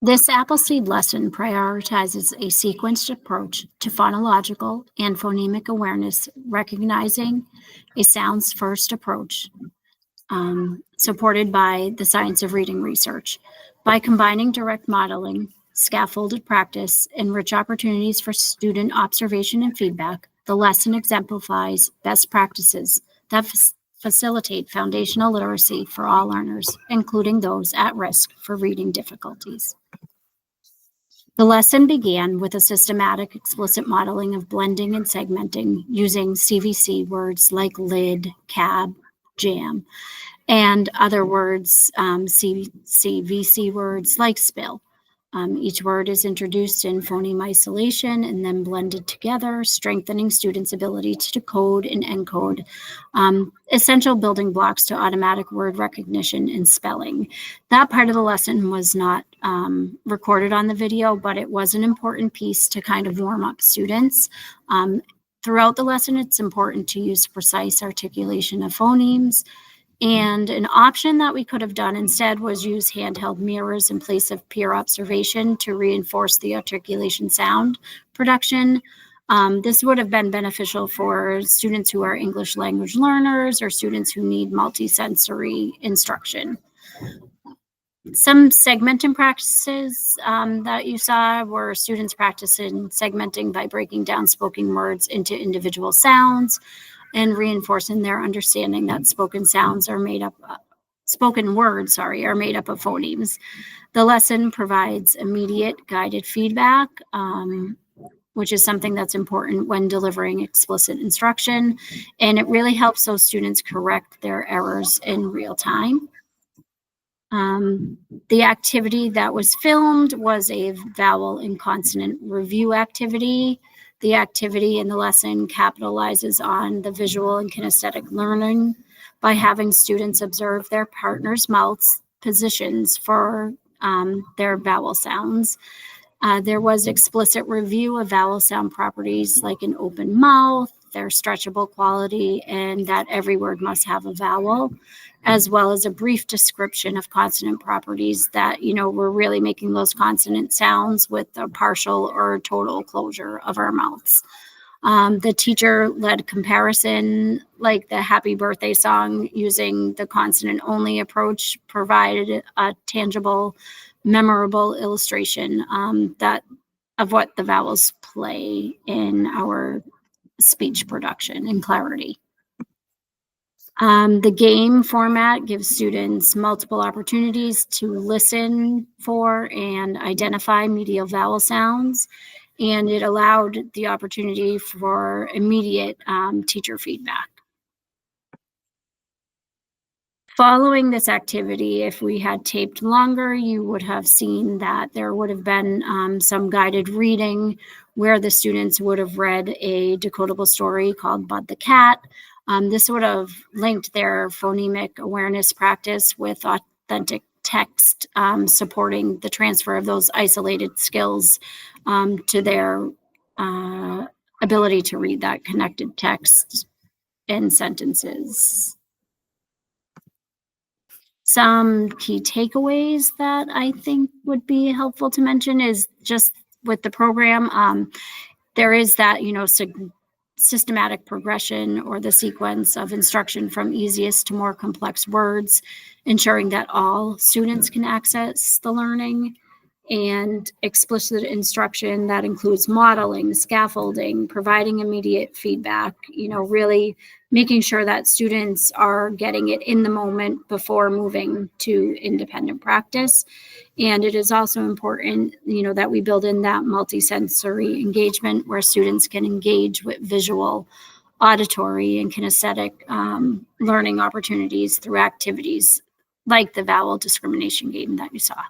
This Appleseed lesson prioritizes a sequenced approach to phonological and phonemic awareness, recognizing a sounds-first approach supported by the science of reading research. By combining direct modeling, scaffolded practice, and rich opportunities for student observation and feedback, the lesson exemplifies best practices that facilitate foundational literacy for all learners, including those at risk for reading difficulties. The lesson began with a systematic explicit modeling of blending and segmenting using CVC words like lid, cab, jam, and other words, CVC words like spill. Each word is introduced in phoneme isolation and then blended together, strengthening students' ability to decode and encode essential building blocks to automatic word recognition and spelling. That part of the lesson was not recorded on the video, but it was an important piece to kind of warm up students. Throughout the lesson, it's important to use precise articulation of phonemes. And an option that we could have done instead was use handheld mirrors in place of peer observation to reinforce the articulation sound production. This would have been beneficial for students who are English language learners or students who need multisensory instruction. Some segmenting practices that you saw were students practicing segmenting by breaking down spoken words into individual sounds and reinforcing their understanding that spoken words are made up of phonemes. The lesson provides immediate guided feedback, which is something that's important when delivering explicit instruction, and it really helps those students correct their errors in real time. The activity that was filmed was a vowel and consonant review activity. The activity in the lesson capitalizes on the visual and kinesthetic learning by having students observe their partner's mouth positions for their vowel sounds. There was explicit review of vowel sound properties like an open mouth, their stretchable quality, and that every word must have a vowel, as well as a brief description of consonant properties that, we're really making those consonant sounds with a partial or total closure of our mouths. The teacher-led comparison, like the happy birthday song using the consonant-only approach, provided a tangible, memorable illustration of what the vowels play in our speech production and clarity. The game format gives students multiple opportunities to listen for and identify medial vowel sounds, and it allowed the opportunity for immediate teacher feedback. Following this activity, if we had taped longer, you would have seen that there would have been some guided reading where the students would have read a decodable story called Bud the Cat. This would have linked their phonemic awareness practice with authentic text, supporting the transfer of those isolated skills to their ability to read that connected text in sentences. Some key takeaways that I think would be helpful to mention is just with the program, there is that, systematic progression or the sequence of instruction from easiest to more complex words, ensuring that all students can access the learning, and explicit instruction that includes modeling, scaffolding, providing immediate feedback, really making sure that students are getting it in the moment before moving to independent practice. And it is also important, that we build in that multisensory engagement where students can engage with visual, auditory, and kinesthetic learning opportunities through activities like the vowel discrimination game that you saw.